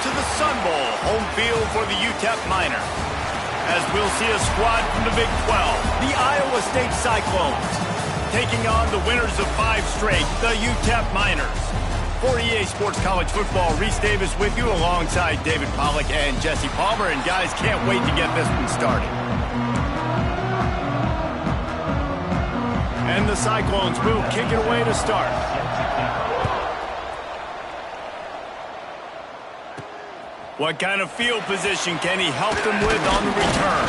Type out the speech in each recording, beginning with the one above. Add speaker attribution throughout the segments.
Speaker 1: to the Sun Bowl, home field for the UTEP Miners. As we'll see a squad from the Big 12, the Iowa State Cyclones, taking on the winners of 5 straight, the UTEP Miners. For EA Sports College Football, Reese Davis with you alongside David Pollack and Jesse Palmer. And guys, can't wait to get this one started. And the Cyclones will kick it away to start. What kind of field position can he help them with on the return?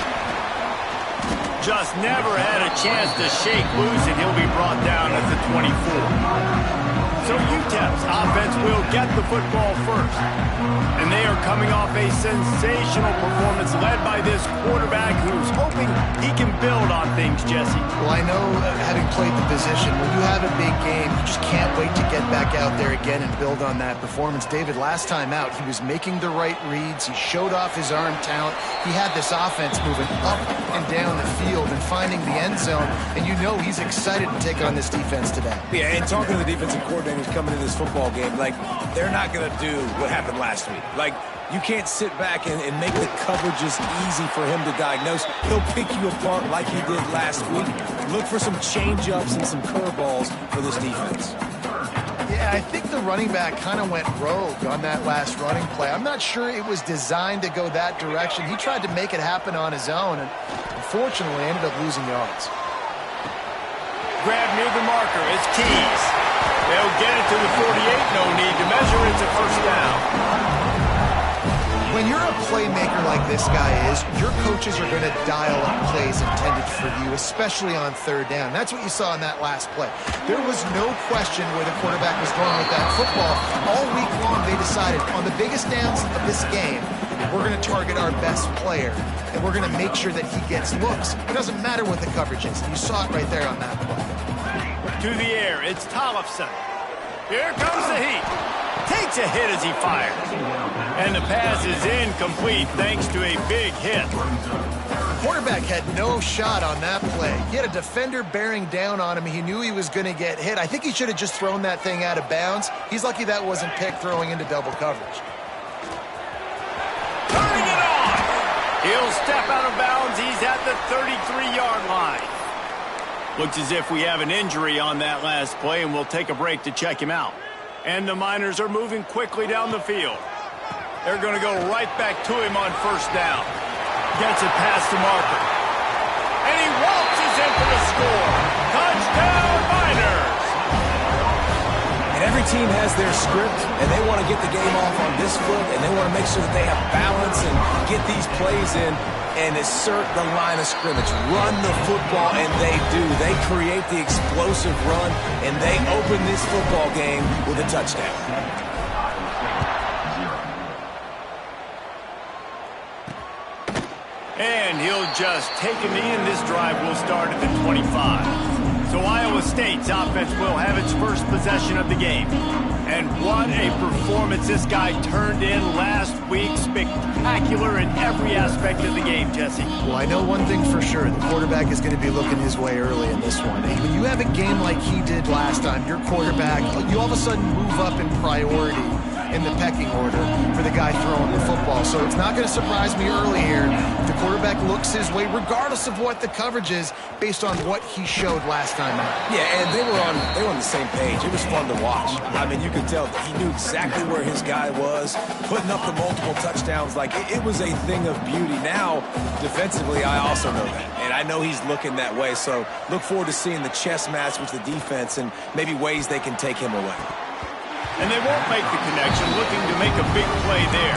Speaker 1: Just never had a chance to shake loose, and he'll be brought down at the 24. So UTEP's offense will get the football first. And they are coming off a sensational performance led by this quarterback who's hoping he can build on things, Jesse.
Speaker 2: Well, I know, having played the position, when you have a big game, you just can't wait to get back out there again and build on that performance. David, last time out, he was making the right reads. He showed off his arm talent. He had this offense moving up and down the field and finding the end zone. And you know he's excited to take on this defense today.
Speaker 3: Yeah, and talking to the defensive coordinators coming into this football game, like, they're not going to do what happened last week. Like, you can't sit back and make the coverages easy for him to diagnose. He'll pick you apart like he did last week. Look for some change-ups and some curveballs for this defense.
Speaker 2: Yeah, I think the running back kind of went rogue on that last running play. I'm not sure it was designed to go that direction. He tried to make it happen on his own, and unfortunately ended up losing yards.
Speaker 1: Grab near the marker. It's Keys. They'll get it to the 48. No need to measure. It's a first down.
Speaker 2: When you're a playmaker like this guy is, your coaches are going to dial up plays intended for you, especially on third down. That's what you saw in that last play. There was no question where the quarterback was going with that football. All week long, they decided on the biggest downs of this game, we're going to target our best player, and we're going to make sure that he gets looks. It doesn't matter what the coverage is. You saw it right there on that play.
Speaker 1: To the air, it's Tollefson. Here comes the heat. Takes a hit as he fires. And the pass is incomplete thanks to a big hit.
Speaker 2: Quarterback had no shot on that play. He had a defender bearing down on him. He knew he was going to get hit. I think he should have just thrown that thing out of bounds. He's lucky that wasn't picked throwing into double coverage.
Speaker 1: Turning it on. He'll step out of bounds. He's at the 33-yard line. Looks as if we have an injury on that last play, and we'll take a break to check him out. And the Miners are moving quickly down the field. They're going to go right back to him on first down. Gets it past the marker. And he waltzes in for the score. Touchdown, Miners!
Speaker 3: And every team has their script, and they want to get the game off on this foot, and they want to make sure that they have balance and get these plays in and assert the line of scrimmage. Run the football, and they do. They create the explosive run, and they open this football game with a touchdown.
Speaker 1: And he'll just take him in. This drive will start at the 25. So Iowa State's offense will have its first possession of the game. And what a performance this guy turned in last week. Spectacular in every aspect of the game, Jesse.
Speaker 2: Well, I know one thing for sure. The quarterback is going to be looking his way early in this one. When you have a game like he did last time, your quarterback, you all of a sudden move up in priority in the pecking order for the guy throwing the football. So it's not going to surprise me early here. The quarterback looks his way, regardless of what the coverage is, based on what he showed last time out.
Speaker 3: Yeah, and they were on the same page. It was fun to watch. I mean, you could tell he knew exactly where his guy was, putting up the multiple touchdowns. Like, it was a thing of beauty. Now, defensively, I also know that. And I know he's looking that way. So look forward to seeing the chess match with the defense and maybe ways they can take him away.
Speaker 1: And they won't make the connection, looking to make a big play there.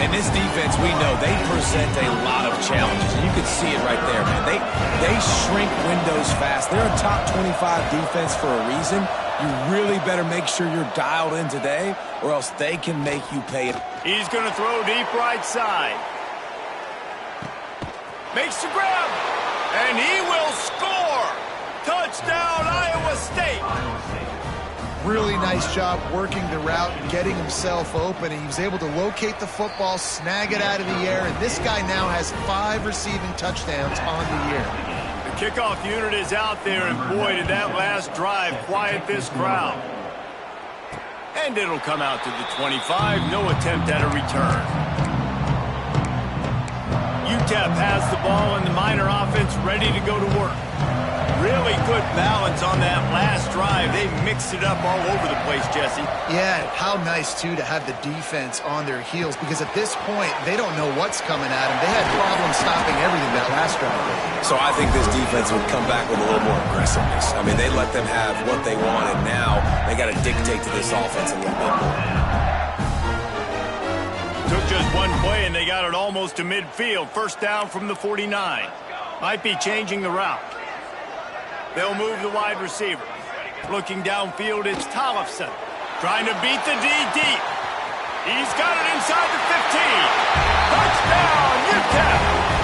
Speaker 3: And this defense, we know, they present a lot of challenges. And you can see it right there, man. They shrink windows fast. They're a top 25 defense for a reason. You really better make sure you're dialed in today, or else they can make you pay it.
Speaker 1: He's going to throw deep right side. Makes the grab. And he will score. Touchdown, Iowa State.
Speaker 2: Really nice job working the route and getting himself open. He was able to locate the football, snag it out of the air, and this guy now has 5 receiving touchdowns on the year.
Speaker 1: The kickoff unit is out there, and boy, did that last drive quiet this crowd. And it'll come out to the 25. No attempt at a return. UTEP has the ball and the Miner offense ready to go to work. Really good balance on that last drive. They mixed it up all over the place, Jesse.
Speaker 2: Yeah, how nice, too, to have the defense on their heels, because at this point, they don't know what's coming at them. They had problems stopping everything that last drive.
Speaker 3: So I think this defense would come back with a little more aggressiveness. I mean, they let them have what they want, and now they got to dictate to this offense a little bit more.
Speaker 1: Took just one play, and they got it almost to midfield. First down from the 49. Might be changing the route. They'll move the wide receiver. Looking downfield, it's Tollefson. Trying to beat the D deep. He's got it inside the 15. Touchdown, UTEP.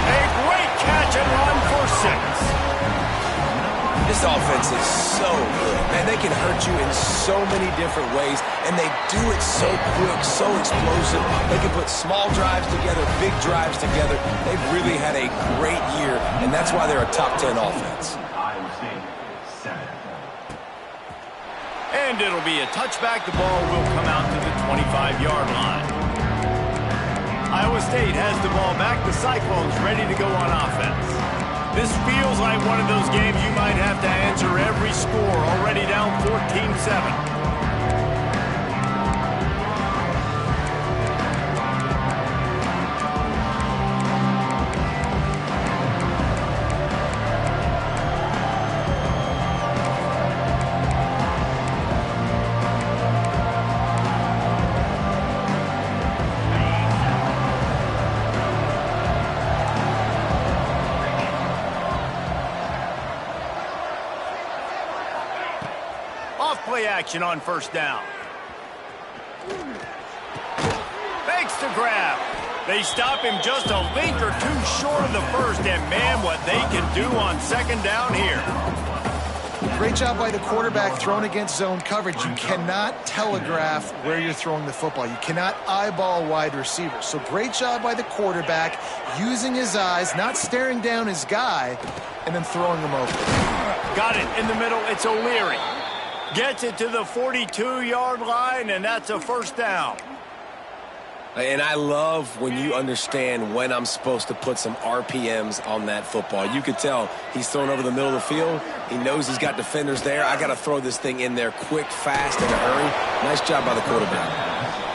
Speaker 1: A great catch and run for 6.
Speaker 3: This offense is so good. Man, they can hurt you in so many different ways, and they do it so quick, so explosive. They can put small drives together, big drives together. They've really had a great year, and that's why they're a top 10 offense.
Speaker 1: And it'll be a touchback. The ball will come out to the 25-yard line. Iowa State has the ball back. The Cyclones ready to go on offense. This feels like one of those games you might have to answer every score. Already down 14-7. Play action on first down. Fakes the grab. They stop him just a link or two short of the first, and man, what they can do on second down here.
Speaker 2: Great job by the quarterback thrown against zone coverage. You cannot telegraph where you're throwing the football. You cannot eyeball wide receivers. So great job by the quarterback using his eyes, not staring down his guy, and then throwing him over.
Speaker 1: Got it in the middle. It's O'Leary. Gets it to the 42-yard line, and that's a first down.
Speaker 3: And I love when you understand when I'm supposed to put some RPMs on that football. You could tell he's thrown over the middle of the field. He knows he's got defenders there. I got to throw this thing in there quick, fast, in a hurry. Nice job by the quarterback.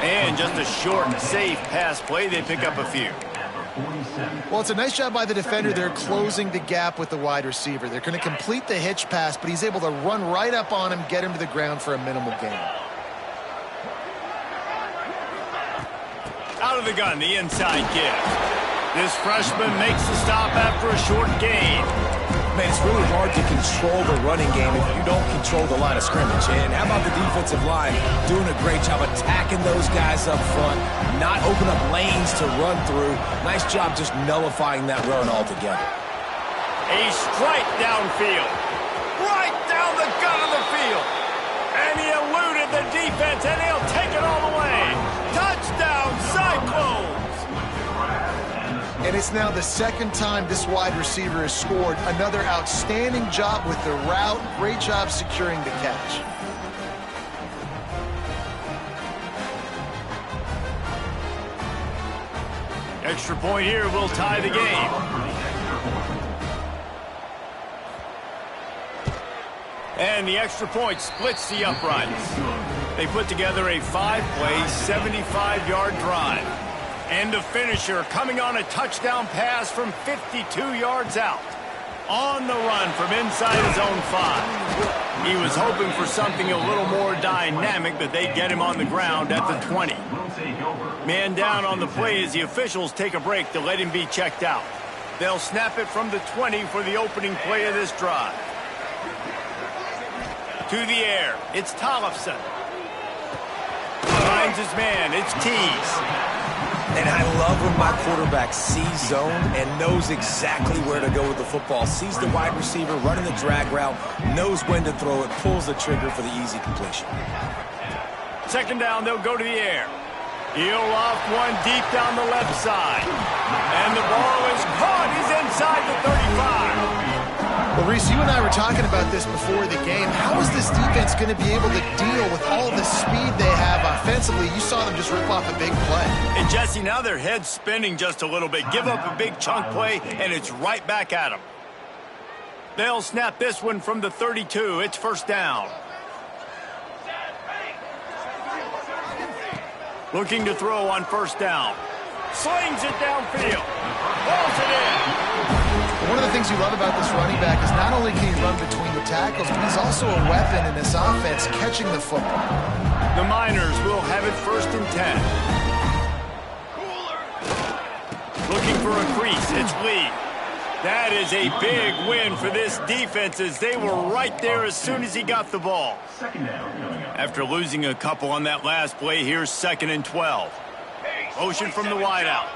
Speaker 1: And just a short and safe pass play. They pick up a few.
Speaker 2: Well, it's a nice job by the defender. They're closing the gap with the wide receiver. They're going to complete the hitch pass, but he's able to run right up on him, get him to the ground for a minimal gain.
Speaker 1: Out of the gun, the inside give. This freshman makes the stop after a short gain.
Speaker 3: Man, it's really hard to control the running game if you don't control the line of scrimmage. And how about the defensive line doing a great job attacking those guys up front, not open up lanes to run through. Nice job just nullifying that run altogether.
Speaker 1: A strike downfield. Right down the gut of the field. And he eluded the defense, and he'll take it all the way. Touchdown, Cyclones!
Speaker 2: And it's now the second time this wide receiver has scored. Another outstanding job with the route. Great job securing the catch.
Speaker 1: Extra point here will tie the game. And the extra point splits the uprights. They put together a 5-play, 75-yard drive. And the finisher coming on a touchdown pass from 52 yards out. On the run from inside his own 5. He was hoping for something a little more dynamic, but they get him on the ground at the 20. Man down on the play as the officials take a break to let him be checked out. They'll snap it from the 20 for the opening play of this drive. To the air, it's Tollefson. Finds his man, it's Tease.
Speaker 3: And I love when my quarterback sees zone and knows exactly where to go with the football. Sees the wide receiver running the drag route, knows when to throw it, pulls the trigger for the easy completion.
Speaker 1: Second down, they'll go to the air. He'll loft one deep down the left side. And the ball is caught. He's inside the 35.
Speaker 2: Well, Reese, you and I were talking about this before the game. How is this defense going to be able to deal with all the speed they have offensively? You saw them just rip off a big play.
Speaker 1: And, Jesse, now their head's spinning just a little bit. Give up a big chunk play, and it's right back at them. They'll snap this one from the 32. It's first down. Looking to throw on first down. Slings it downfield. Balls it in.
Speaker 2: One of the things you love about this running back is not only can he run between the tackles, but he's also a weapon in this offense catching the football.
Speaker 1: The Miners will have it first and 10. Looking for a crease. It's Lee. That is a big win for this defense as they were right there as soon as he got the ball. After losing a couple on that last play, here's 2nd and 12. Motion from the wideout.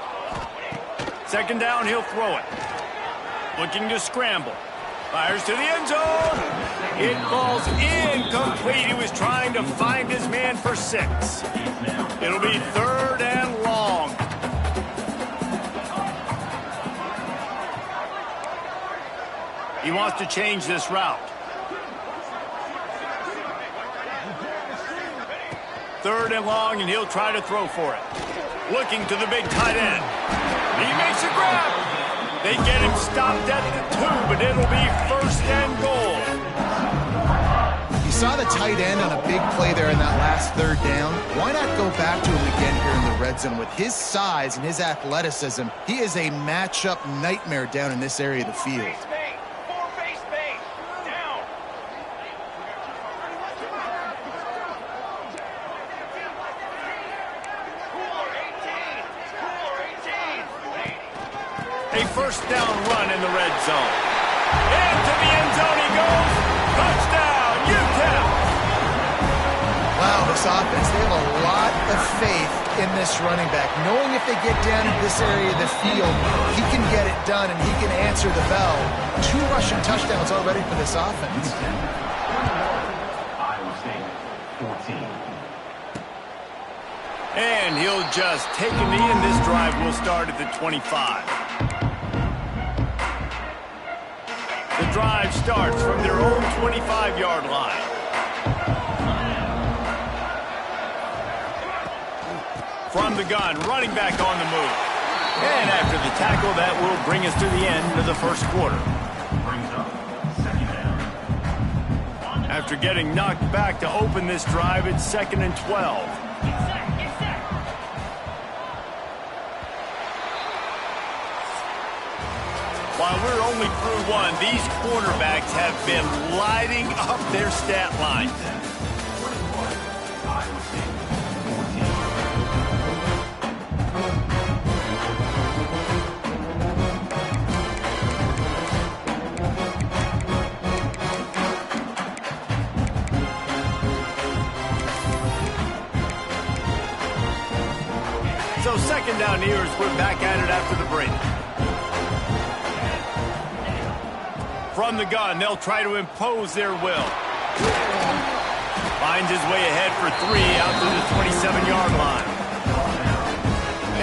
Speaker 1: 2nd down, he'll throw it. Looking to scramble. Fires to the end zone. It falls incomplete. He was trying to find his man for 6. It'll be 3rd and long. He wants to change this route. 3rd and long, and he'll try to throw for it. Looking to the big tight end. He makes a grab. They get him stopped at the 2, but it'll be 1st and goal.
Speaker 2: You saw the tight end on a big play there in that last 3rd down. Why not go back to him again here in the red zone? With his size and his athleticism, he is a matchup nightmare down in this area of the field.
Speaker 1: A 1st down run in the red zone. Into the end zone he goes. Touchdown, UTEP.
Speaker 2: Wow, this offense, they have a lot of faith in this running back. Knowing if they get down in this area of the field, he can get it done and he can answer the bell. 2 rushing touchdowns already for this offense.
Speaker 1: And he'll just take a knee, and this drive will start at the 25. The drive starts from their own 25-yard line. From the gun, running back on the move. And after the tackle, that will bring us to the end of the 1st quarter. After getting knocked back to open this drive, it's 2nd and 12. While we're only through 1, these quarterbacks have been lighting up their stat line. So 2nd down here as we're back at it after the break. From the gun, they'll try to impose their will. Finds his way ahead for 3 out to the 27-yard line.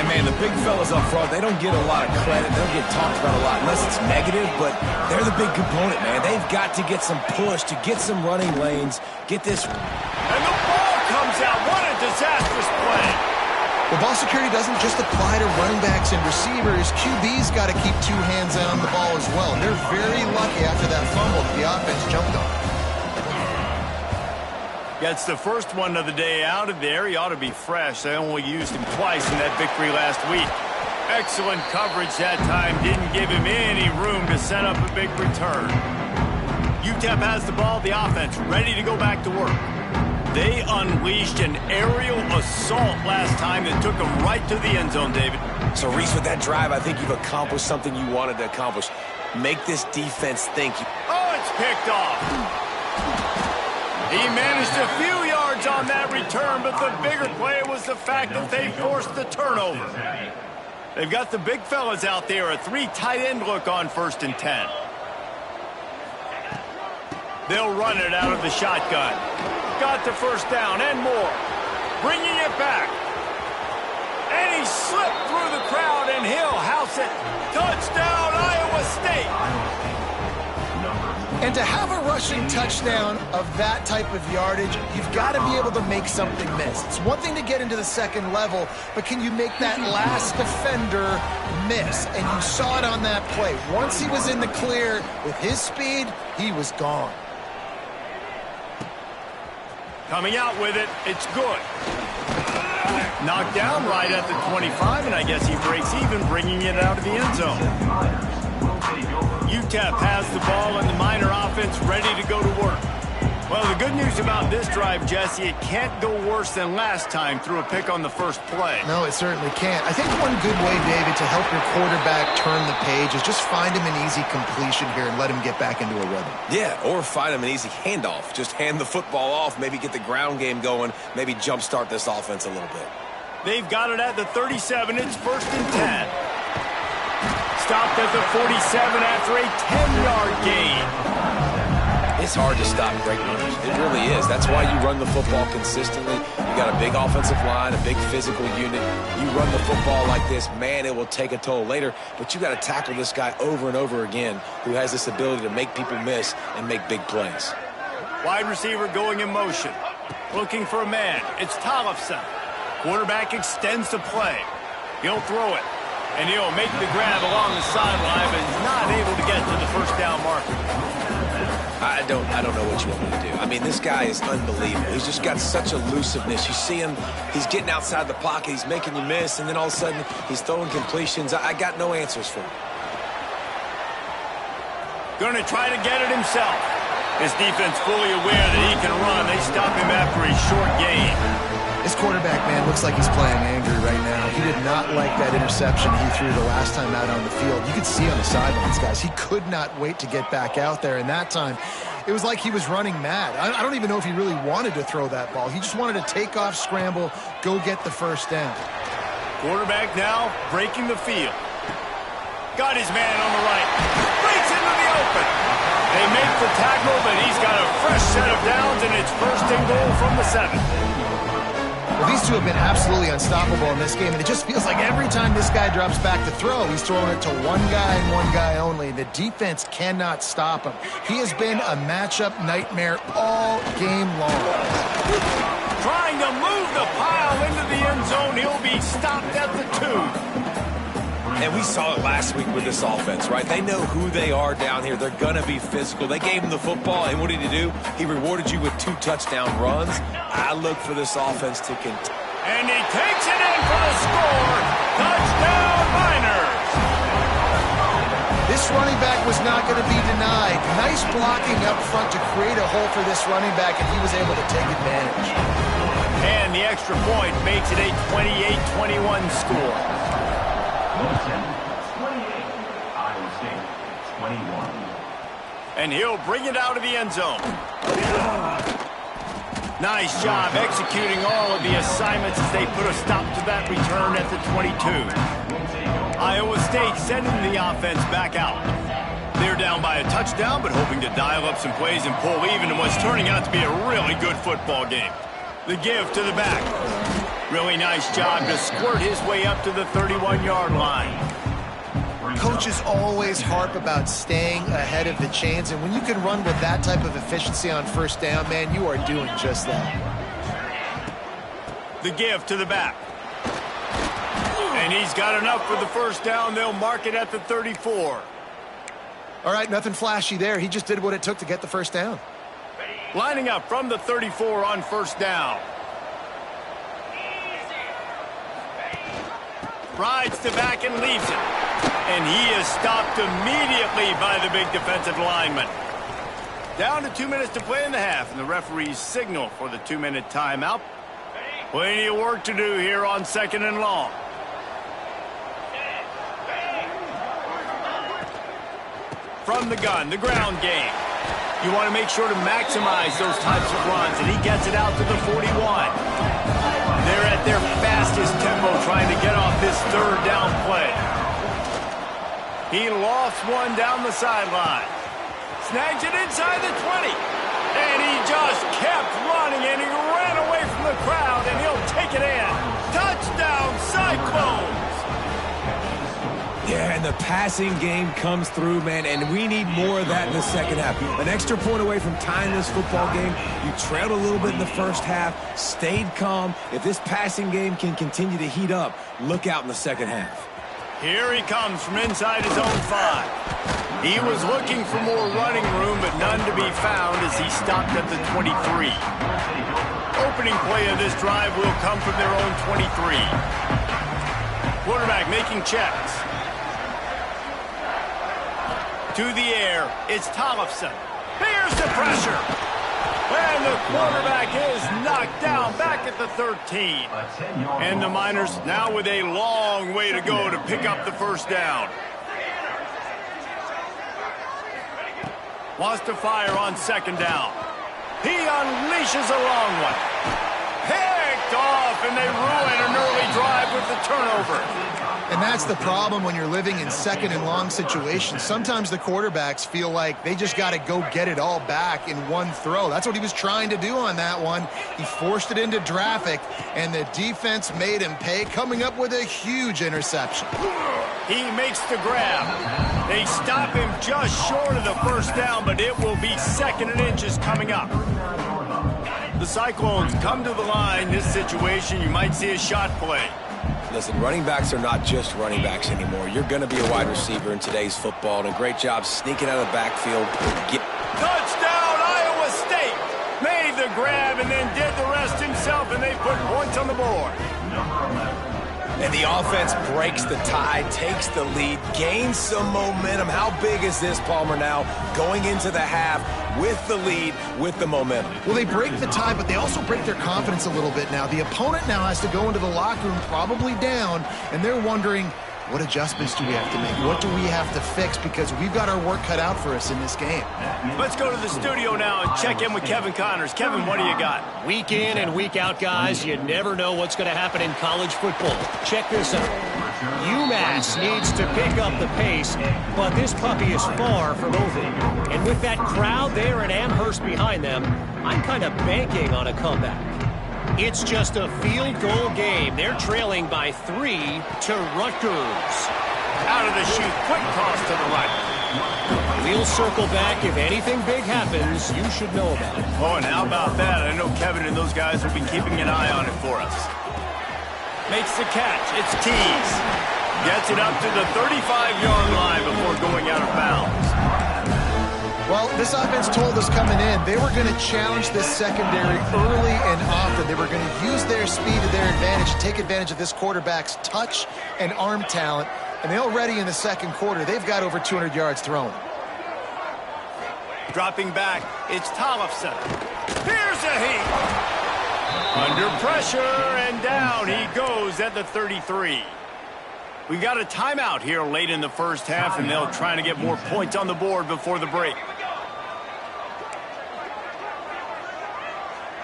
Speaker 3: And, man, the big fellas up front, they don't get a lot of credit. They don't get talked about a lot unless it's negative, but they're the big component, man. They've got to get some push, to get some running lanes, get this.
Speaker 1: And the ball comes out. What a disastrous play.
Speaker 2: Well, ball security doesn't just apply to running backs and receivers. QB's got to keep 2 hands on the ball as well. They're very lucky after that fumble that the offense jumped on.
Speaker 1: Gets the first one of the day out of there. He ought to be fresh. They only used him twice in that victory last week. Excellent coverage that time. Didn't give him any room to set up a big return. UTEP has the ball, the offense ready to go back to work. They unleashed an aerial assault last time that took them right to the end zone, David.
Speaker 3: So, Reese, with that drive, I think you've accomplished something you wanted to accomplish. Make this defense think.
Speaker 1: Oh, it's picked off. He managed a few yards on that return, but the bigger play was the fact that they forced the turnover. They've got the big fellas out there, a 3 tight end look on 1st and 10. They'll run it out of the shotgun. Got the 1st down and more. Bringing it back. And he slipped through the crowd, and he'll house it. Touchdown, Iowa State.
Speaker 2: And to have a rushing touchdown of that type of yardage, you've got to be able to make something miss. It's one thing to get into the second level, but can you make that last defender miss? And you saw it on that play. Once he was in the clear with his speed, he was gone.
Speaker 1: Coming out with it, it's good. Knocked down right at the 25, and I guess he breaks even, bringing it out of the end zone. UTEP has the ball and the Miner offense ready to go to work. Well, the good news about this drive, Jesse, it can't go worse than last time through a pick on the first play.
Speaker 2: No, it certainly can't. I think one good way, David, to help your quarterback turn the page is just find him an easy completion here and let him get back into a rhythm.
Speaker 3: Yeah, or find him an easy handoff. Just hand the football off, maybe get the ground game going, maybe jumpstart this offense a little bit.
Speaker 1: They've got it at the 37. It's 1st and 10. Stopped at the 47 after a 10-yard gain.
Speaker 3: It's hard to stop great runners. It really is. That's why you run the football consistently. You got a big offensive line, a big physical unit. You run the football like this, man, it will take a toll later. But you got to tackle this guy over and over again who has this ability to make people miss and make big plays.
Speaker 1: Wide receiver going in motion. Looking for a man. It's Tollefson. Quarterback extends the play. He'll throw it. And he'll make the grab along the sideline, but is not able to get to the first down marker.
Speaker 3: I don't know what you want me to do. I mean, this guy is unbelievable. He's just got such elusiveness. You see him, he's getting outside the pocket, he's making you miss, and then all of a sudden, he's throwing completions. I got no answers for him.
Speaker 1: Going to try to get it himself. His defense fully aware that he can run. They stop him after a short gain.
Speaker 2: This quarterback, man, looks like he's playing angry right now. He did not like that interception he threw the last time out on the field. You could see on the sidelines, guys, he could not wait to get back out there. And that time, it was like he was running mad. I don't even know if he really wanted to throw that ball. He just wanted to take off, scramble, go get the first down.
Speaker 1: Quarterback now breaking the field. Got his man on the right. Breaks into the open. They make the tackle, but he's got a fresh set of downs, and it's 1st and goal from the 7.
Speaker 2: Well, these two have been absolutely unstoppable in this game, and it just feels like every time this guy drops back to throw, he's throwing it to one guy and one guy only. The defense cannot stop him. He has been a matchup nightmare all game long.
Speaker 1: Trying to move the pile into the end zone. He'll be stopped at the 2.
Speaker 3: And we saw it last week with this offense, right? They know who they are down here. They're going to be physical. They gave him the football, and what did he do? He rewarded you with 2 touchdown runs. I look for this offense to continue.
Speaker 1: And he takes it in for the score. Touchdown, Miners.
Speaker 2: This running back was not going to be denied. Nice blocking up front to create a hole for this running back, and he was able to take advantage.
Speaker 1: And the extra point makes it a 28-21 score.
Speaker 4: 28, Iowa State, 21.
Speaker 1: And he'll bring it out of the end zone. Nice job executing all of the assignments as they put a stop to that return at the 22. Iowa State sending the offense back out. They're down by a touchdown, but hoping to dial up some plays and pull even in what's turning out to be a really good football game. The give to the back. Really nice job to squirt his way up to the 31-yard line.
Speaker 2: Coaches always harp about staying ahead of the chains, and when you can run with that type of efficiency on first down, man, you are doing just that.
Speaker 1: The give to the back. And he's got enough for the first down. They'll mark it at the 34.
Speaker 2: All right, nothing flashy there. He just did what it took to get the first down.
Speaker 1: Lining up from the 34 on first down. Rides to back and leaves it. And he is stopped immediately by the big defensive lineman. Down to 2 minutes to play in the half, and the referees signal for the 2-minute timeout. Plenty of work to do here on 2nd and long. From the gun, the ground game. You want to make sure to maximize those types of runs, and he gets it out to the 41. They're at their fastest tempo trying to get off this 3rd down play. He lost one down the sideline. Snags it inside the 20. And he just kept running, and he ran away from the crowd, and he'll take it in. Touchdown, Cyclones!
Speaker 3: Yeah, and the passing game comes through, man, and we need more of that in the second half. An extra point away from tying this football game. You trailed a little bit in the first half, stayed calm. If this passing game can continue to heat up, look out in the second half.
Speaker 1: Here he comes from inside his own 5. He was looking for more running room, but none to be found as he stopped at the 23. Opening play of this drive will come from their own 23. Quarterback making checks. To the air, it's Tollefson. Here's the pressure. And the quarterback is knocked down back at the 13. And the Miners now with a long way to go to pick up the first down. Wants to fire on second down. He unleashes a long one. Picked off, and they ruin an early drive with the turnover.
Speaker 2: And that's the problem when you're living in second and long situations. Sometimes the quarterbacks feel like they just got to go get it all back in one throw. That's what he was trying to do on that one. He forced it into traffic, and the defense made him pay, coming up with a huge interception.
Speaker 1: He makes the grab. They stop him just short of the first down, but it will be second and inches coming up. The Cyclones come to the line. This situation, you might see a shot play.
Speaker 3: Listen, running backs are not just running backs anymore. You're going to be a wide receiver in today's football, and a great job sneaking out of the backfield.
Speaker 1: Touchdown, Iowa State! Made the grab and then did the rest himself, and they put points on the board.
Speaker 3: And the offense breaks the tie, takes the lead, gains some momentum. How big is this, Palmer, now going into the half with the lead, with the momentum?
Speaker 2: Well, they break the tie, but they also break their confidence a little bit now. The opponent now has to go into the locker room probably down, and they're wondering, what adjustments do we have to make? What do we have to fix? Because we've got our work cut out for us in this game.
Speaker 1: Let's go to the studio now and check in with Kevin Connors. Kevin, what do you got?
Speaker 5: Week in and week out, guys, you never know what's going to happen in college football. Check this out. UMass needs to pick up the pace, but this puppy is far from over. And with that crowd there at Amherst behind them, I'm kind of banking on a comeback. It's just a field goal game. They're trailing by 3 to Rutgers.
Speaker 1: Out of the chute, quick toss to the right.
Speaker 5: We'll circle back. If anything big happens, you should know about it.
Speaker 1: Oh, and how about that? I know Kevin and those guys will be keeping an eye on it for us. Makes the catch. It's Tees. Gets it up to the 35-yard line before going out of bounds.
Speaker 2: Well, this offense told us coming in they were going to challenge this secondary early and often. They were going to use their speed to their advantage, take advantage of this quarterback's touch and arm talent. And they already in the second quarter, they've got over 200 yards thrown.
Speaker 1: Dropping back, it's Tollefson. Here's a heat. Under pressure, and down he goes at the 33. We got a timeout here late in the first half, and they'll try to get more points on the board before the break.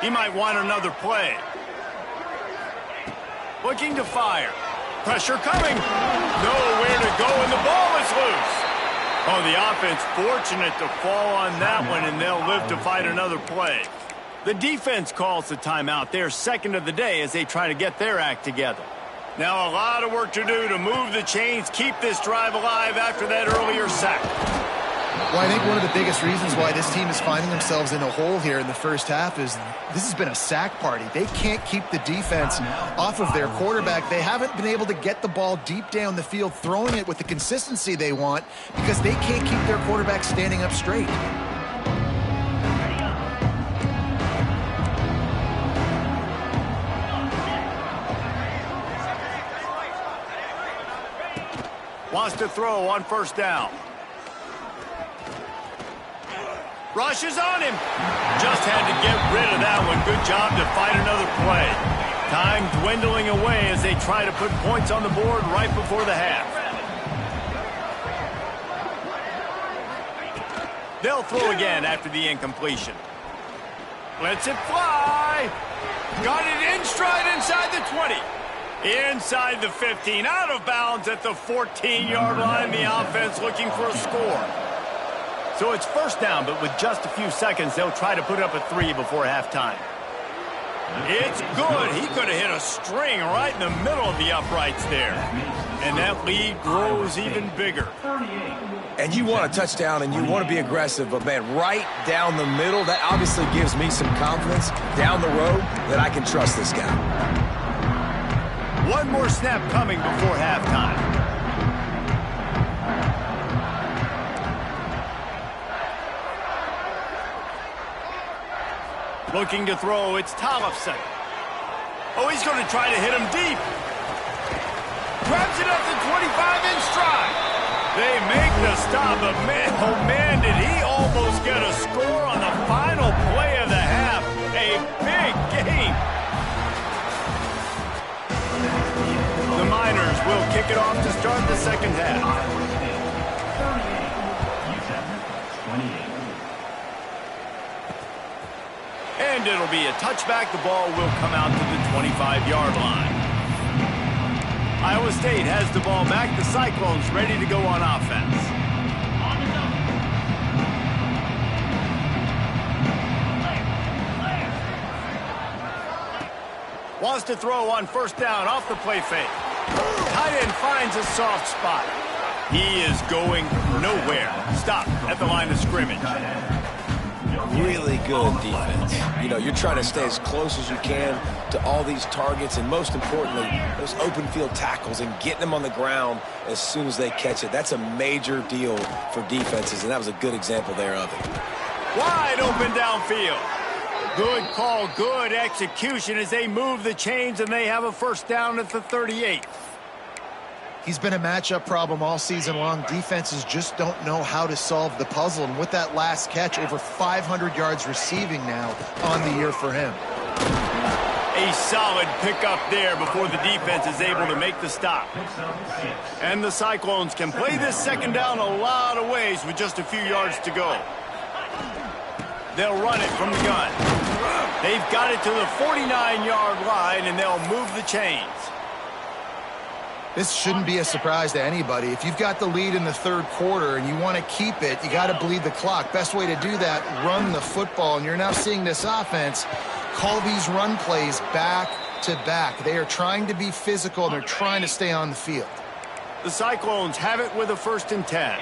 Speaker 1: He might want another play. Looking to fire. Pressure coming. Nowhere to go, and the ball is loose. Oh, the offense fortunate to fall on that one, and they'll live to fight another play. The defense calls the timeout. They're second of the day as they try to get their act together. Now a lot of work to do to move the chains, keep this drive alive after that earlier sack.
Speaker 2: Well, I think one of the biggest reasons why this team is finding themselves in a hole here in the first half is this has been a sack party. They can't keep the defense off of their quarterback. They haven't been able to get the ball deep down the field, throwing it with the consistency they want because they can't keep their quarterback standing up straight.
Speaker 1: Wants to throw on first down. Rushes on him. Just had to get rid of that one. Good job to fight another play. Time dwindling away as they try to put points on the board right before the half. They'll throw again after the incompletion. Lets it fly. Got it in stride inside the 20. Inside the 15, out of bounds at the 14-yard line. The offense looking for a score. So it's first down, but with just a few seconds, they'll try to put up a 3 before halftime. It's good. He could have hit a string right in the middle of the uprights there. And that lead grows even bigger.
Speaker 3: And you want a touchdown and you want to be aggressive, but man, right down the middle, that obviously gives me some confidence down the road that I can trust this guy.
Speaker 1: One more snap coming before halftime. Looking to throw, it's Tollefson. Oh, he's going to try to hit him deep. Grabs it up to 25-inch stride. They make the stop, but man, oh man, did he almost get a score on the final play of the half. A big game. The Miners will kick it off to start the second half. And it'll be a touchback. The ball will come out to the 25-yard line. Iowa State has the ball back. The Cyclones ready to go on offense. Wants to throw on first down off the play fake. Tight end finds a soft spot. He is going nowhere. Stop at the line of scrimmage.
Speaker 3: Really good defense. You know, you're trying to stay as close as you can to all these targets, and most importantly, those open field tackles and getting them on the ground as soon as they catch it. That's a major deal for defenses, and that was a good example there of it.
Speaker 1: Wide open downfield. Good call, good execution as they move the chains, and they have a first down at the 38.
Speaker 2: He's been a matchup problem all season long. Defenses just don't know how to solve the puzzle. And with that last catch, over 500 yards receiving now on the year for him.
Speaker 1: A solid pickup there before the defense is able to make the stop. And the Cyclones can play this second down a lot of ways with just a few yards to go. They'll run it from the gun. They've got it to the 49-yard line, and they'll move the chains.
Speaker 2: This shouldn't be a surprise to anybody. If you've got the lead in the third quarter and you want to keep it, you got to bleed the clock. Best way to do that, run the football. And you're now seeing this offense call these run plays back to back. They are trying to be physical, and they're trying to stay on the field.
Speaker 1: The Cyclones have it with a 1st and 10.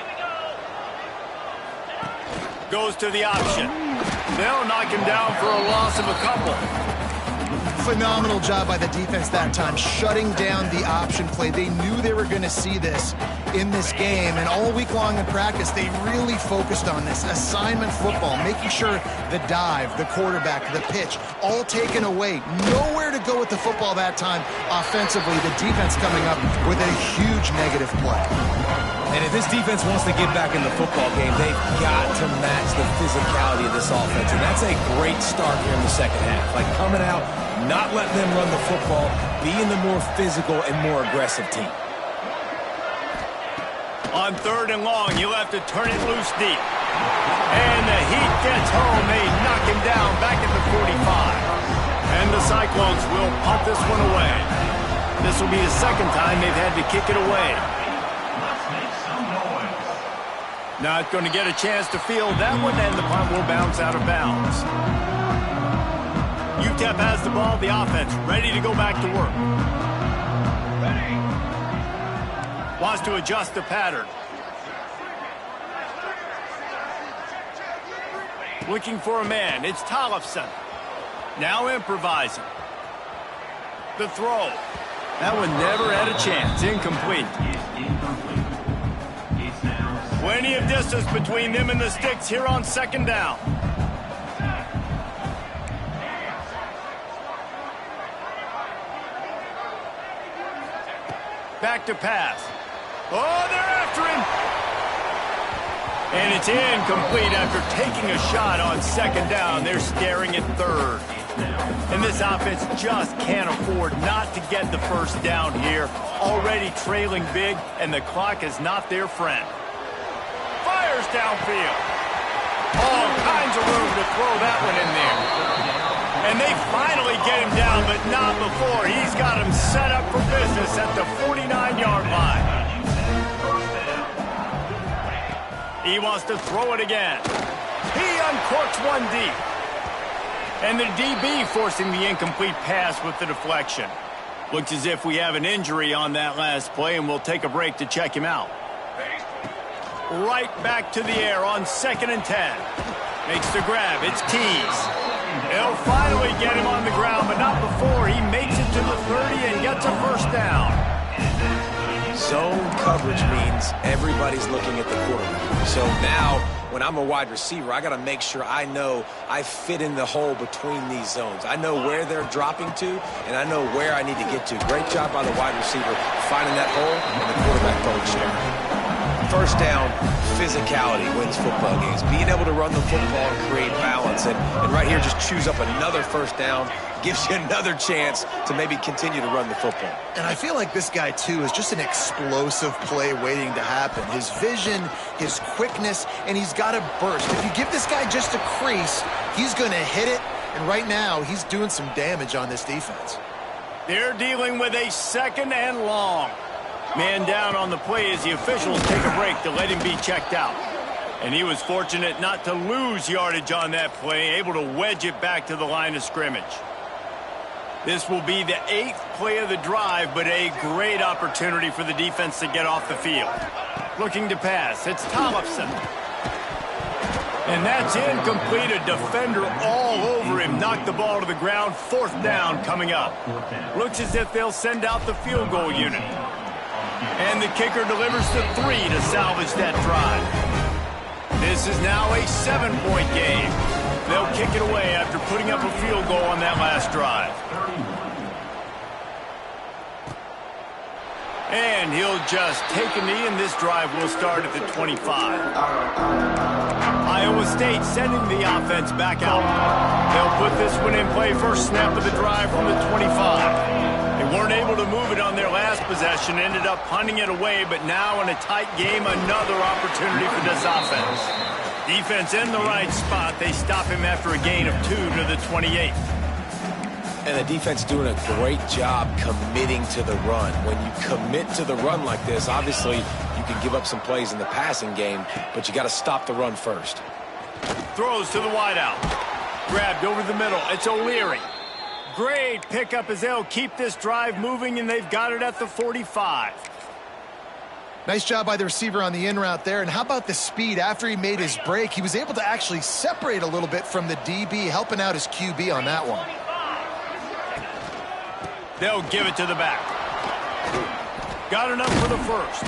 Speaker 1: Goes to the option. They'll knock him down for a loss of a couple.
Speaker 2: Phenomenal job by the defense that time, shutting down the option play. They knew they were going to see this in this game, and all week long in practice, they really focused on this assignment football, making sure the dive, the quarterback, the pitch, all taken away. Nowhere to go with the football that time offensively. The defense coming up with a huge negative play.
Speaker 3: And if this defense wants to get back in the football game, they've got to match the physicality of this offense. And that's a great start here in the second half. Like coming out, not letting them run the football, being the more physical and more aggressive team.
Speaker 1: On 3rd and long, you'll have to turn it loose deep. And the heat gets home. They knock him down back at the 45. And the Cyclones will punt this one away. This will be the second time they've had to kick it away. Not going to get a chance to field that one, and the punt will bounce out of bounds. UTEP has the ball, the offense ready to go back to work. Wants to adjust the pattern. Looking for a man, it's Tollefson. Now improvising. The throw. That one never had a chance, incomplete. Plenty of distance between them and the sticks here on 2nd down. Back to pass. Oh, they're after him. And it's incomplete after taking a shot on 2nd down. They're staring at 3rd. And this offense just can't afford not to get the first down here. Already trailing big, and the clock is not their friend. Fires downfield. All kinds of room to throw that one in there. And they finally get him down, but not before. He's got him set up for business at the 49-yard line. He wants to throw it again. He uncorks one deep. And the DB forcing the incomplete pass with the deflection. Looks as if we have an injury on that last play, and we'll take a break to check him out. Right back to the air on 2nd and 10. Makes the grab. It's Tees. They'll finally get him on the ground, but not before he makes it to the 30 and gets a first down.
Speaker 3: Zone coverage means everybody's looking at the quarterback. So now, when I'm a wide receiver, I got to make sure I know I fit in the hole between these zones. I know where they're dropping to, and I know where I need to get to. Great job by the wide receiver finding that hole, and the quarterback throwing straight. First down, physicality wins football games. Being able to run the football and create balance. And right here, just choose up another first down, gives you another chance to maybe continue to run the football.
Speaker 2: And I feel like this guy, too, is just an explosive play waiting to happen. His vision, his quickness, and he's got a burst. If you give this guy just a crease, he's going to hit it. And right now, he's doing some damage on this defense.
Speaker 1: They're dealing with a 2nd and long. Man down on the play as the officials take a break to let him be checked out. And he was fortunate not to lose yardage on that play, able to wedge it back to the line of scrimmage. This will be the 8th play of the drive, but a great opportunity for the defense to get off the field. Looking to pass, it's Tollefson. And that's incomplete. A defender all over him. Knocked the ball to the ground. 4th down coming up. Looks as if they'll send out the field goal unit. And the kicker delivers the 3 to salvage that drive. This is now a 7-point game. They'll kick it away after putting up a field goal on that last drive. And he'll just take a knee, and this drive will start at the 25. Iowa State sending the offense back out. They'll put this one in play first snap of the drive from the 25. They weren't able to move it on their last possession, ended up punting it away, but now in a tight game, another opportunity for this offense. Defense in the right spot. They stop him after a gain of 2 to the 28.
Speaker 3: And the defense doing a great job committing to the run. When you commit to the run like this, obviously you can give up some plays in the passing game, but you got to stop the run first.
Speaker 1: Throws to the wideout. Grabbed over the middle. It's O'Leary. Great pickup as they'll keep this drive moving, and they've got it at the 45.
Speaker 2: Nice job by the receiver on the in route there. And how about the speed? After he made his break, he was able to actually separate a little bit from the DB, helping out his QB on that one.
Speaker 1: They'll give it to the back. Got enough for the first.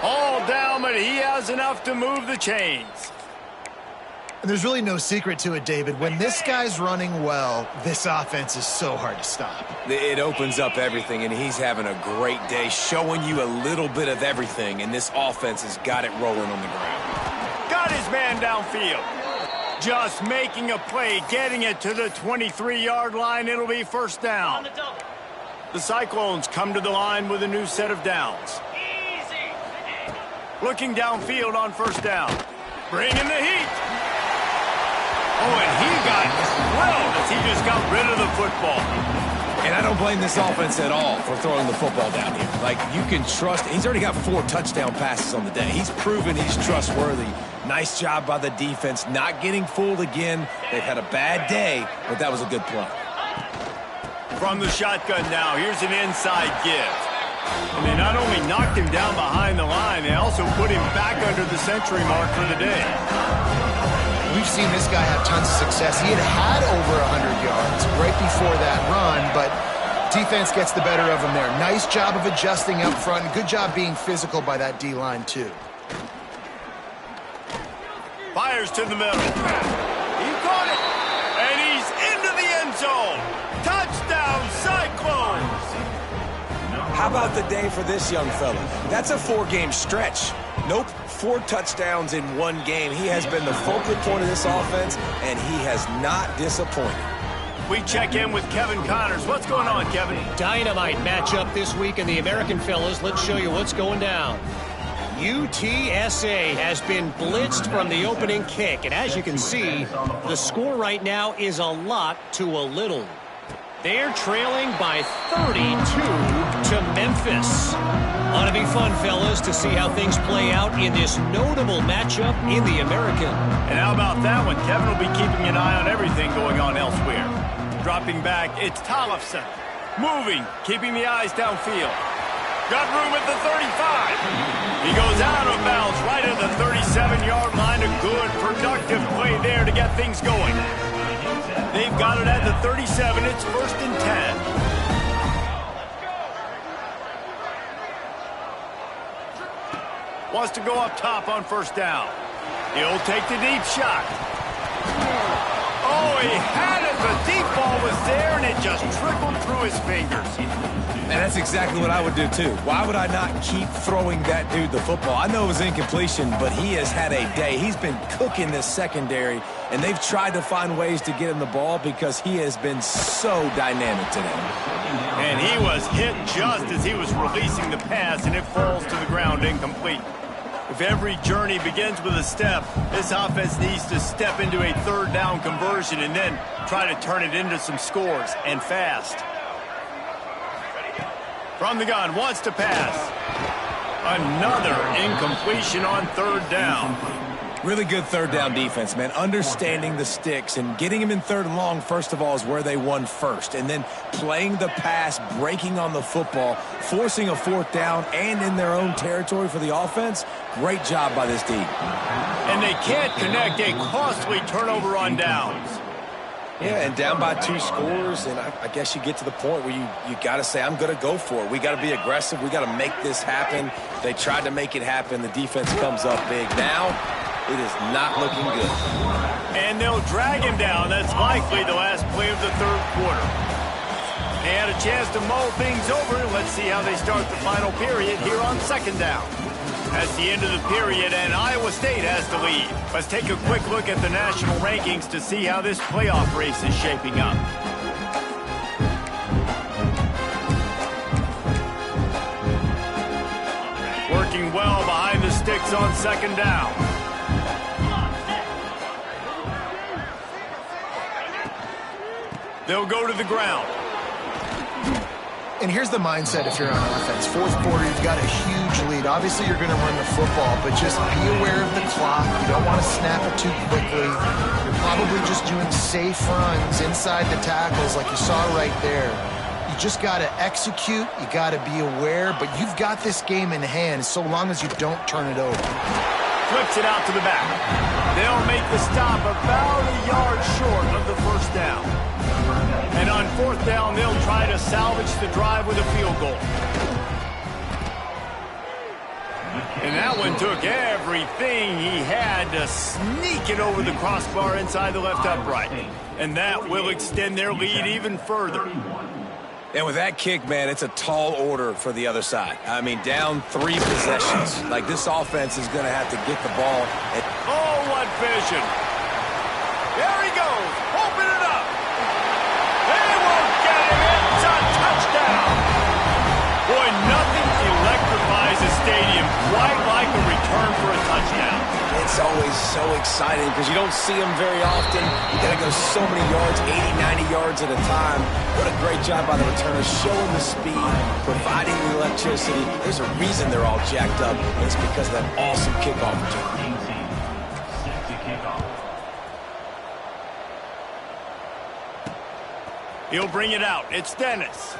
Speaker 1: All down, but he has enough to move the chains.
Speaker 2: And there's really no secret to it, David. When this guy's running well, this offense is so hard to stop.
Speaker 3: It opens up everything, and he's having a great day, showing you a little bit of everything, and this offense has got it rolling on the ground.
Speaker 1: Got his man downfield. Just making a play, getting it to the 23-yard line. It'll be first down. The Cyclones come to the line with a new set of downs. Looking downfield on first down. Bringing the heat. Oh, and he got thrilled as he just got rid of the football.
Speaker 3: And I don't blame this offense at all for throwing the football down here. Like, you can trust. He's already got 4 touchdown passes on the day. He's proven he's trustworthy. Nice job by the defense, not getting fooled again. They've had a bad day, but that was a good play.
Speaker 1: From the shotgun now, here's an inside give. And they not only knocked him down behind the line, they also put him back under the century mark for the day.
Speaker 2: We've seen this guy have tons of success. He had over 100 yards right before that run, but defense gets the better of him there. Nice job of adjusting up front. Good job being physical by that D-line, too.
Speaker 1: Fires to the middle. He caught it. And he's into the end zone. Touchdown, Cyclones.
Speaker 3: How about the day for this young fella? That's a 4-game stretch. Nope, 4 touchdowns in 1 game. He has been the focal point of this offense, and he has not disappointed.
Speaker 1: We check in with Kevin Connors. What's going on, Kevin?
Speaker 5: Dynamite matchup this week in the American fellas. Let's show you what's going down. UTSA has been blitzed from the opening kick, and as you can see, the score right now is a lot to a little. They're trailing by 32 to Memphis. Ought to be fun, fellas, to see how things play out in this notable matchup in the American.
Speaker 1: And how about that one? Kevin will be keeping an eye on everything going on elsewhere. Dropping back, it's Tollefson. Moving, keeping the eyes downfield. Got room at the 35. He goes out of bounds right at the 37-yard line. A good, productive play there to get things going. They've got it at the 37. It's 1st and 10. Wants to go up top on 1st down. He'll take the deep shot. Oh, he had it. The deep ball was there, and it just trickled through his fingers.
Speaker 3: And that's exactly what I would do, too. Why would I not keep throwing that dude the football? I know it was incompletion, but he has had a day. He's been cooking this secondary, and they've tried to find ways to get him the ball because he has been so dynamic today.
Speaker 1: And he was hit just as he was releasing the pass, and it falls to the ground incomplete. If every journey begins with a step, this offense needs to step into a 3rd down conversion and then try to turn it into some scores, and fast. From the gun, wants to pass. Another incompletion on 3rd down.
Speaker 3: Really good 3rd down defense, man. Understanding the sticks and getting him in 3rd and long, first of all, is where they won first. And then playing the pass, breaking on the football, forcing a 4th down, and in their own territory for the offense. Great job by this team.
Speaker 1: And they can't connect a costly turnover on downs.
Speaker 3: Yeah, and down by 2 scores, and I guess you get to the point where you got to say, I'm going to go for it. We got to be aggressive. We got to make this happen. They tried to make it happen. The defense comes up big. Now, it is not looking good.
Speaker 1: And they'll drag him down. That's likely the last play of the 3rd quarter. They had a chance to mull things over. Let's see how they start the final period here on 2nd down. That's the end of the period, and Iowa State has the lead. Let's take a quick look at the national rankings to see how this playoff race is shaping up. Working well behind the sticks on 2nd down. They'll go to the ground.
Speaker 2: And here's the mindset if you're on offense. 4th quarter, you've got a huge lead. Obviously, you're going to run the football, but just be aware of the clock. You don't want to snap it too quickly. You're probably just doing safe runs inside the tackles like you saw right there. You just got to execute. You got to be aware, but you've got this game in hand so long as you don't turn it over.
Speaker 1: Flips it out to the back. They'll make the stop about a yard short of the 1st down. And on 4th down, they'll try to salvage the drive with a field goal. And that one took everything he had to sneak it over the crossbar inside the left upright. And that will extend their lead even further.
Speaker 3: And with that kick, man, it's a tall order for the other side. I mean, down 3 possessions. Like, this offense is going to have to get the ball.
Speaker 1: Oh, what vision. There he goes. Open it up. They won't get him. It's a touchdown. Boy, nothing electrifies a stadium quite like a return for a touchdown.
Speaker 3: It's always so exciting because you don't see them very often. You got to go so many yards, 80, 90 yards at a time. What a great job by the returner, showing the speed, providing the electricity. There's a reason they're all jacked up, and it's because of that awesome kickoff return.
Speaker 1: He'll bring it out. It's Dennis.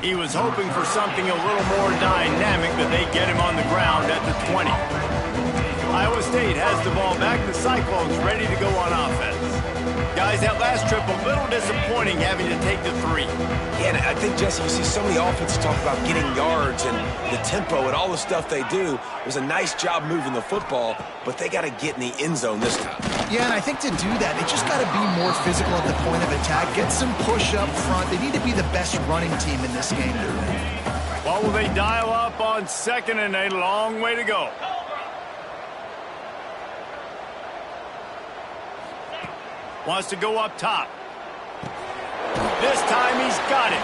Speaker 1: He was hoping for something a little more dynamic, but they get him on the ground at the 20. Iowa State has the ball back. The Cyclones ready to go on offense. Guys, that last trip a little disappointing having to take the 3.
Speaker 3: Yeah, and I think, Jesse, you see so many offenses talk about getting yards and the tempo and all the stuff they do. It was a nice job moving the football, but they got to get in the end zone this time.
Speaker 2: Yeah, and I think to do that, they just got to be more physical at the point of attack. Get some push up front. They need to be the best running team in this game.
Speaker 1: What will they dial up on 2nd and a long way to go? Wants to go up top. This time he's got it.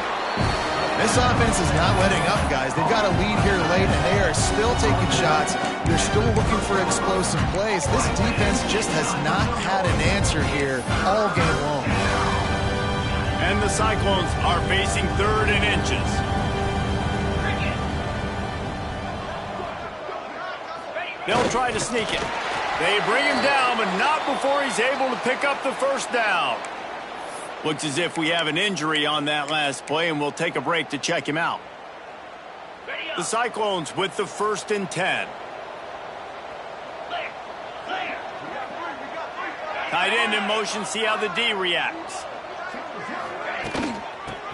Speaker 2: This offense is not letting up, guys. They've got a lead here late, and they are still taking shots. They're still looking for explosive plays. This defense just has not had an answer here all game long.
Speaker 1: And the Cyclones are facing 3rd and inches. They'll try to sneak it. They bring him down, but not before he's able to pick up the 1st down. Looks as if we have an injury on that last play, and we'll take a break to check him out. The Cyclones with the 1st and 10. Tight end in motion, see how the D reacts.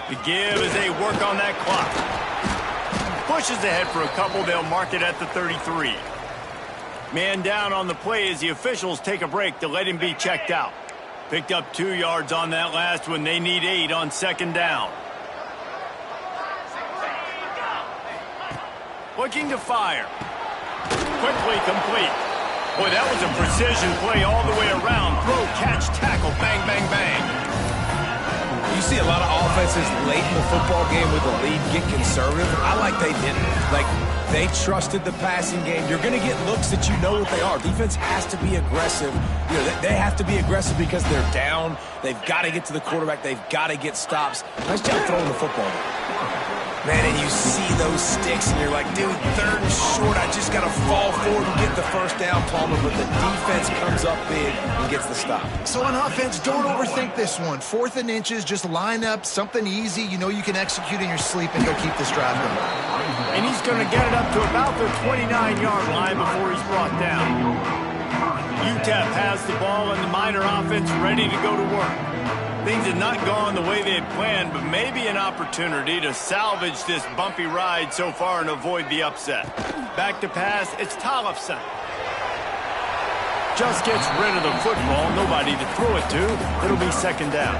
Speaker 1: The give as they work on that clock. Pushes ahead for a couple, they'll mark it at the 33. Man down on the play as the officials take a break to let him be checked out. Picked up 2 yards on that last one. They need 8 on 2nd down. Looking to fire. Quickly complete. Boy, that was a precision play all the way around. Throw, catch, tackle, bang, bang, bang.
Speaker 3: You see a lot of offenses late in the football game with the lead get conservative. I like they didn't. Like, they trusted the passing game. You're going to get looks that you know what they are. Defense has to be aggressive. You know, they have to be aggressive because they're down. They've got to get to the quarterback. They've got to get stops. Nice job throwing the football. Man, and you see those sticks, and you're like, dude, 3rd and short. I just got to fall forward and get the 1st down, Palmer. But the defense comes up big and gets the stop.
Speaker 2: So on offense, don't overthink this one. 4th and inches, just line up something easy. You know you can execute in your sleep, and you'll keep this drive going.
Speaker 1: And he's going to get it up to about the 29-yard line before he's brought down. UTEP has the ball, and the Miner offense ready to go to work. Things had not gone the way they had planned, but maybe an opportunity to salvage this bumpy ride so far and avoid the upset. Back to pass, it's Tollefson. Just gets rid of the football, nobody to throw it to. It'll be 2nd down.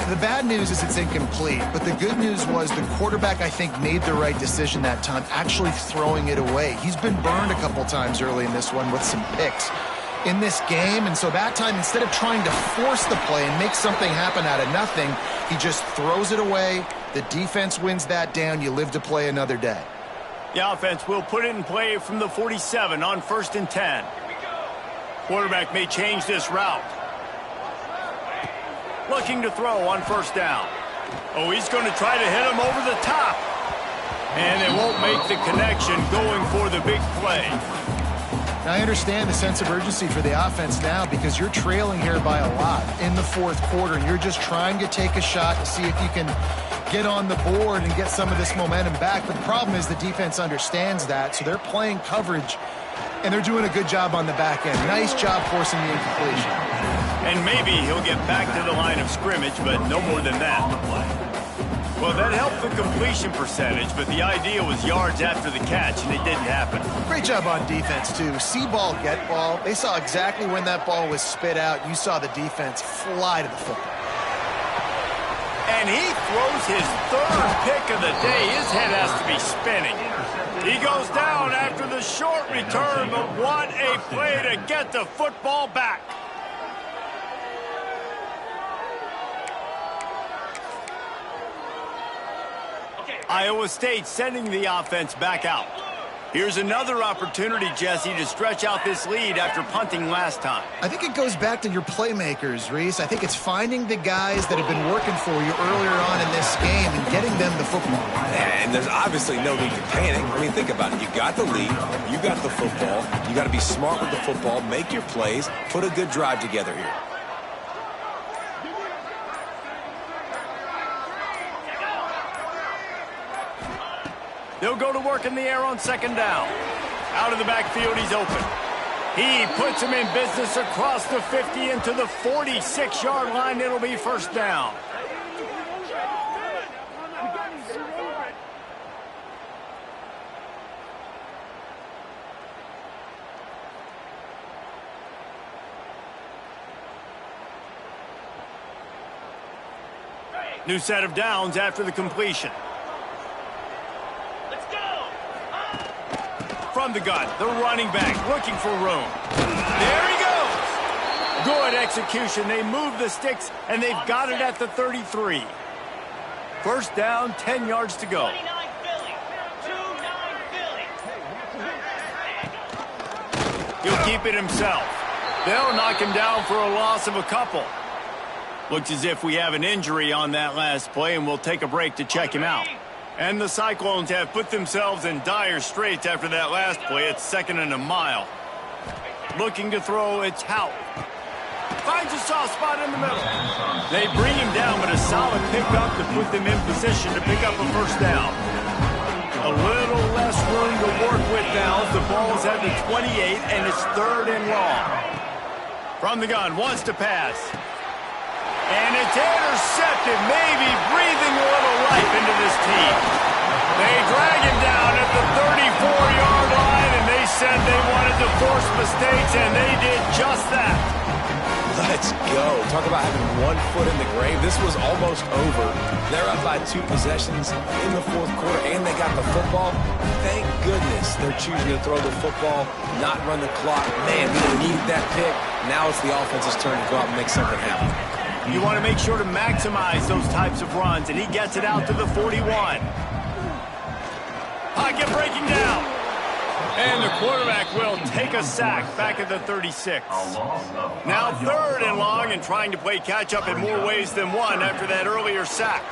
Speaker 2: The bad news is it's incomplete, but the good news was the quarterback, I think, made the right decision that time, actually throwing it away. He's been burned a couple times early in this one with some picks in this game, and so that time, instead of trying to force the play and make something happen out of nothing, he just throws it away. The defense wins that down. You live to play another day.
Speaker 1: The offense will put it in play from the 47 on 1st and 10. Quarterback may change this route. Looking to throw on 1st down. Oh, he's going to try to hit him over the top. And it won't make the connection going for the big play.
Speaker 2: Now, I understand the sense of urgency for the offense now because you're trailing here by a lot in the 4th quarter, and you're just trying to take a shot to see if you can get on the board and get some of this momentum back. But the problem is the defense understands that, so they're playing coverage, and they're doing a good job on the back end. Nice job forcing the incompletion.
Speaker 1: And maybe he'll get back to the line of scrimmage, but no more than that. Well, that helped the completion percentage, but the idea was yards after the catch, and it didn't happen.
Speaker 2: Great job on defense, too. See ball, get ball. They saw exactly when that ball was spit out. You saw the defense fly to the football.
Speaker 1: And he throws his 3rd pick of the day. His head has to be spinning. He goes down after the short return, but what a play to get the football back. Iowa State sending the offense back out. Here's another opportunity, Jesse, to stretch out this lead after punting last time.
Speaker 2: I think it goes back to your playmakers, Reese. I think it's finding the guys that have been working for you earlier on in this game and getting them the football.
Speaker 3: And there's obviously no need to panic. I mean, think about it. You got the lead. You got the football. You got to be smart with the football. Make your plays. Put a good drive together here.
Speaker 1: They'll go to work in the air on 2nd down. Out of the backfield, he's open. He puts him in business across the 50 into the 46-yard line. It'll be 1st down. New set of downs after the completion. From the gun, the running back looking for room. There he goes. Good execution. They move the sticks, and they've got it at the 33. 1st down, 10 yards to go. He'll keep it himself. They'll knock him down for a loss of a couple. Looks as if we have an injury on that last play, and we'll take a break to check him out. And the Cyclones have put themselves in dire straits after that last play. It's 2nd and a mile. Looking to throw, it's Hout. Finds a soft spot in the middle. They bring him down, but a solid pickup to put them in position to pick up a first down. A little less room to work with now as the ball is at the 28, and it's 3rd and long. From the gun, wants to pass. And it's intercepted, maybe breathing a little life into this team. They drag him down at the 34-yard line, and they said they wanted to force mistakes, and they did just that.
Speaker 3: Let's go. Talk about having one foot in the grave. This was almost over. They're up by 2 possessions in the 4th quarter, and they got the football. Thank goodness they're choosing to throw the football, not run the clock. Man, we needed that pick. Now it's the offense's turn to go out and make something happen.
Speaker 1: You want to make sure to maximize those types of runs, and he gets it out to the 41. Pocket breaking down. And the quarterback will take a sack back at the 36. Now 3rd and long, and trying to play catch-up in more ways than one after that earlier sack.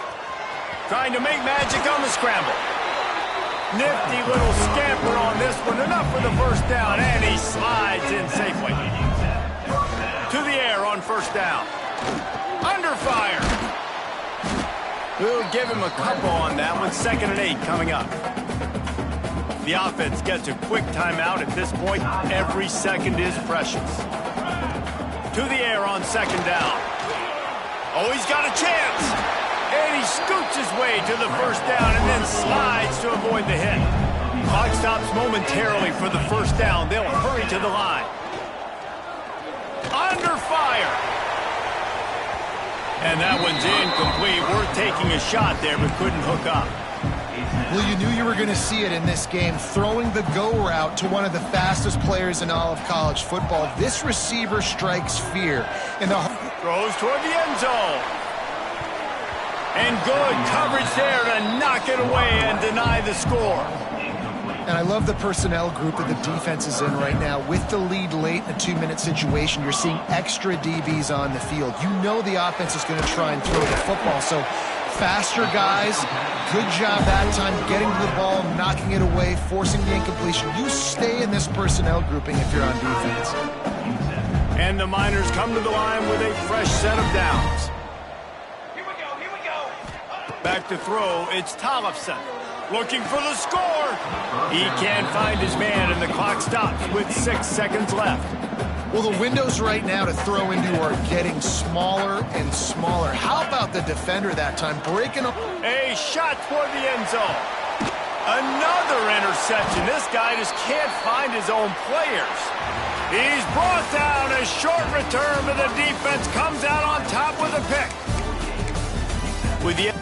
Speaker 1: Trying to make magic on the scramble. Nifty little scamper on this one. Enough for the first down, and he slides in safely. To the air on first down. Under fire. We'll give him a couple on that one. 2nd and 8 coming up. The offense gets a quick timeout at this point. Every second is precious. To the air on 2nd down. Oh, he's got a chance. And he scoots his way to the first down and then slides to avoid the hit. Clock stops momentarily for the first down. They'll hurry to the line. Under fire. And that one's incomplete. Worth taking a shot there, but couldn't hook up.
Speaker 2: Well, you knew you were going to see it in this game. Throwing the go route to one of the fastest players in all of college football. This receiver strikes fear.
Speaker 1: Throws toward the end zone. And good coverage there to knock it away and deny the score.
Speaker 2: And I love the personnel group that the defense is in right now. With the lead late in a 2-minute situation, you're seeing extra DBs on the field. You know the offense is going to try and throw the football. So faster guys, good job that time getting to the ball, knocking it away, forcing the incompletion. You stay in this personnel grouping if you're on defense.
Speaker 1: And the Miners come to the line with a fresh set of downs.
Speaker 6: Here we go.
Speaker 1: Back to throw, it's Tollefson. Looking for the score. He can't find his man, and the clock stops with 6 seconds left.
Speaker 2: Well, the windows right now to throw into are getting smaller and smaller. How about the defender that time breaking up?
Speaker 1: A shot toward the end zone. Another interception. This guy just can't find his own players. He's brought down. A short return, but the defense comes out on top with a pick. With the